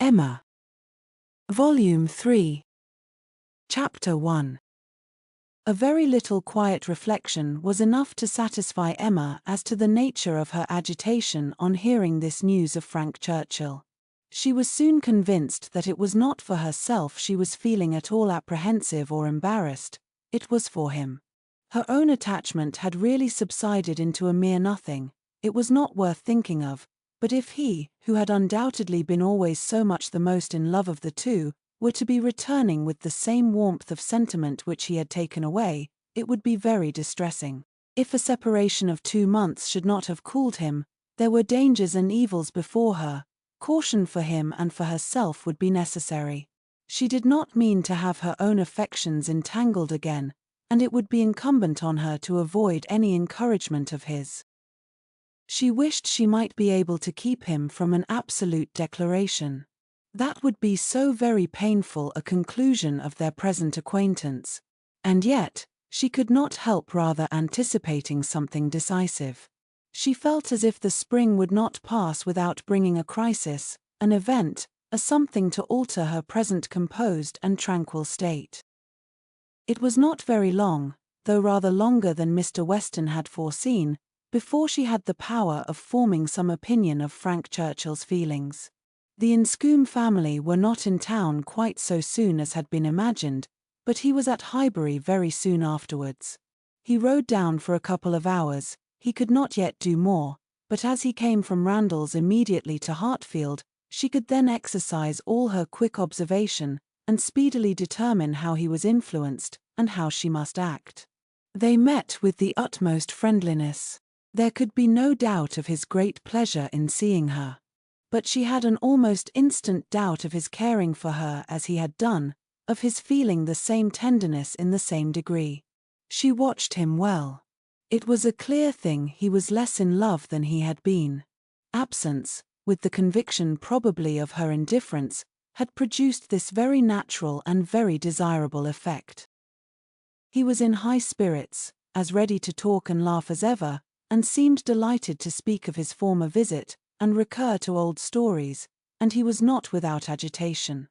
Emma. Volume 3. Chapter 1. A very little quiet reflection was enough to satisfy Emma as to the nature of her agitation on hearing this news of Frank Churchill. She was soon convinced that it was not for herself she was feeling at all apprehensive or embarrassed, it was for him. Her own attachment had really subsided into a mere nothing, it was not worth thinking of, but if he, who had undoubtedly been always so much the most in love of the two, were to be returning with the same warmth of sentiment which he had taken away, it would be very distressing. If a separation of 2 months should not have cooled him, there were dangers and evils before her, caution for him and for herself would be necessary. She did not mean to have her own affections entangled again, and it would be incumbent on her to avoid any encouragement of his. She wished she might be able to keep him from an absolute declaration. That would be so very painful a conclusion of their present acquaintance. And yet, she could not help rather anticipating something decisive. She felt as if the spring would not pass without bringing a crisis, an event, a something to alter her present composed and tranquil state. It was not very long, though rather longer than Mr. Weston had foreseen, before she had the power of forming some opinion of Frank Churchill's feelings. The Inscombe family were not in town quite so soon as had been imagined, but he was at Highbury very soon afterwards. He rode down for a couple of hours, he could not yet do more, but as he came from Randalls immediately to Hartfield, she could then exercise all her quick observation, and speedily determine how he was influenced, and how she must act. They met with the utmost friendliness. There could be no doubt of his great pleasure in seeing her. But she had an almost instant doubt of his caring for her as he had done, of his feeling the same tenderness in the same degree. She watched him well. It was a clear thing he was less in love than he had been. Absence, with the conviction probably of her indifference, had produced this very natural and very desirable effect. He was in high spirits, as ready to talk and laugh as ever, and seemed delighted to speak of his former visit, and recur to old stories, and he was not without agitation.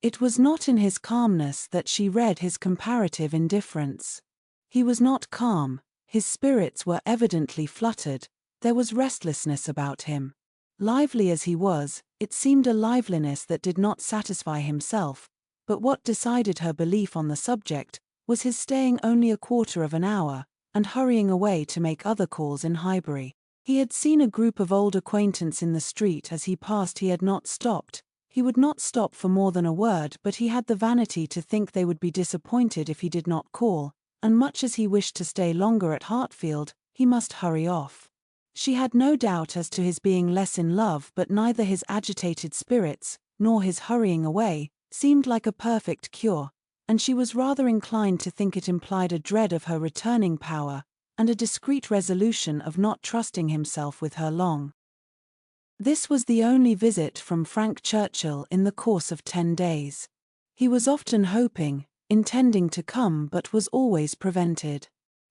It was not in his calmness that she read his comparative indifference. He was not calm, his spirits were evidently fluttered, there was restlessness about him. Lively as he was, it seemed a liveliness that did not satisfy himself, but what decided her belief on the subject was his staying only a quarter of an hour, and hurrying away to make other calls in Highbury. He had seen a group of old acquaintance in the street as he passed. He had not stopped. He would not stop for more than a word, but he had the vanity to think they would be disappointed if he did not call, and much as he wished to stay longer at Hartfield, he must hurry off. She had no doubt as to his being less in love, but neither his agitated spirits, nor his hurrying away, seemed like a perfect cure, and she was rather inclined to think it implied a dread of her returning power, and a discreet resolution of not trusting himself with her long. This was the only visit from Frank Churchill in the course of 10 days. He was often hoping, intending to come, but was always prevented.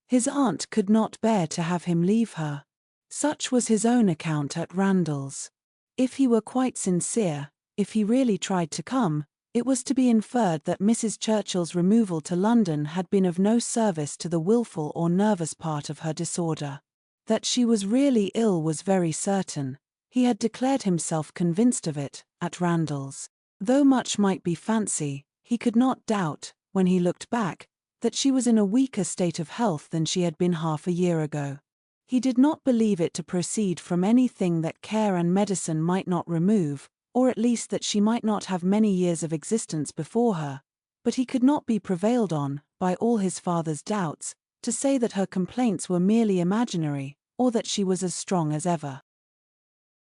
His aunt could not bear to have him leave her. Such was his own account at Randalls. If he were quite sincere, if he really tried to come, it was to be inferred that Mrs. Churchill's removal to London had been of no service to the wilful or nervous part of her disorder. That she was really ill was very certain. He had declared himself convinced of it, at Randalls. Though much might be fancy, he could not doubt, when he looked back, that she was in a weaker state of health than she had been half a year ago. He did not believe it to proceed from anything that care and medicine might not remove, or at least that she might not have many years of existence before her, but he could not be prevailed on, by all his father's doubts, to say that her complaints were merely imaginary, or that she was as strong as ever.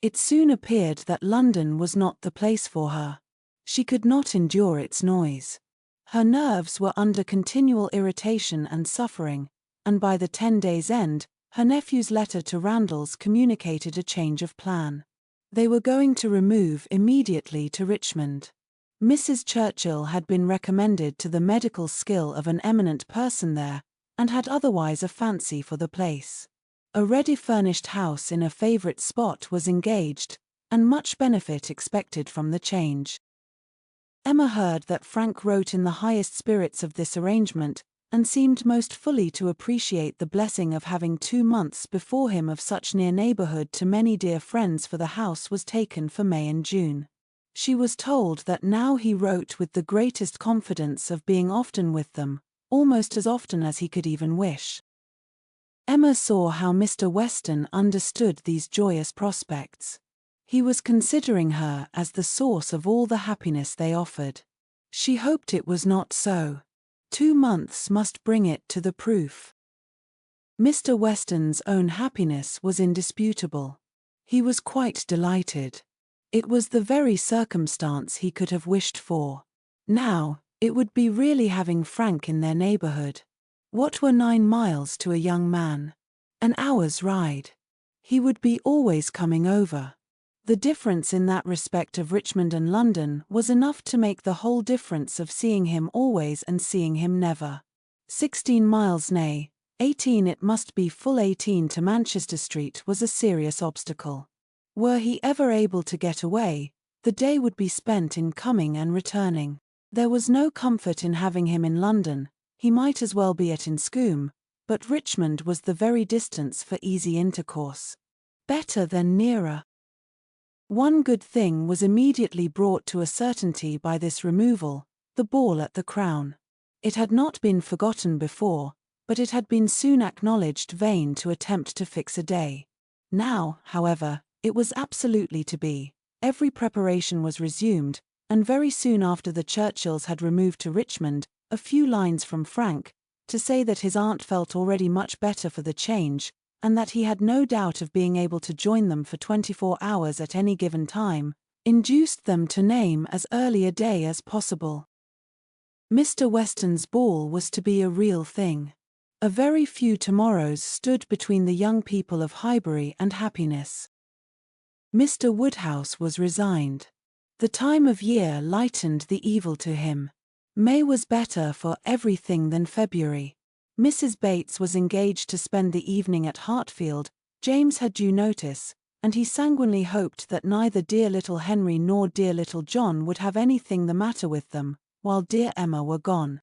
It soon appeared that London was not the place for her. She could not endure its noise. Her nerves were under continual irritation and suffering, and by the 10 days' end, her nephew's letter to Randalls communicated a change of plan. They were going to remove immediately to Richmond. Mrs. Churchill had been recommended to the medical skill of an eminent person there, and had otherwise a fancy for the place. A ready-furnished house in a favourite spot was engaged, and much benefit expected from the change. Emma heard that Frank wrote in the highest spirits of this arrangement, and seemed most fully to appreciate the blessing of having 2 months before him of such near neighborhood to many dear friends, for the house was taken for May and June. She was told that now he wrote with the greatest confidence of being often with them, almost as often as he could even wish. Emma saw how Mr. Weston understood these joyous prospects. He was considering her as the source of all the happiness they offered. She hoped it was not so. 2 months must bring it to the proof. Mr. Weston's own happiness was indisputable. He was quite delighted. It was the very circumstance he could have wished for. Now, it would be really having Frank in their neighborhood. What were 9 miles to a young man? An hour's ride. He would be always coming over. The difference in that respect of Richmond and London was enough to make the whole difference of seeing him always and seeing him never. 16 miles, nay, 18, it must be full 18 to Manchester Street, was a serious obstacle. Were he ever able to get away, the day would be spent in coming and returning. There was no comfort in having him in London. He might as well be at Inscombe, but Richmond was the very distance for easy intercourse. Better than nearer. One good thing was immediately brought to a certainty by this removal: the ball at the Crown. It had not been forgotten before, but it had been soon acknowledged vain to attempt to fix a day. Now, however, it was absolutely to be. Every preparation was resumed, and very soon after the Churchills had removed to Richmond, a few lines from Frank, to say that his aunt felt already much better for the change, and that he had no doubt of being able to join them for 24 hours at any given time, induced them to name as early a day as possible. Mr. Weston's ball was to be a real thing. A very few tomorrows stood between the young people of Highbury and happiness. Mr. Woodhouse was resigned. The time of year lightened the evil to him. May was better for everything than February. Mrs. Bates was engaged to spend the evening at Hartfield. James had due notice, and he sanguinely hoped that neither dear little Henry nor dear little John would have anything the matter with them, while dear Emma were gone.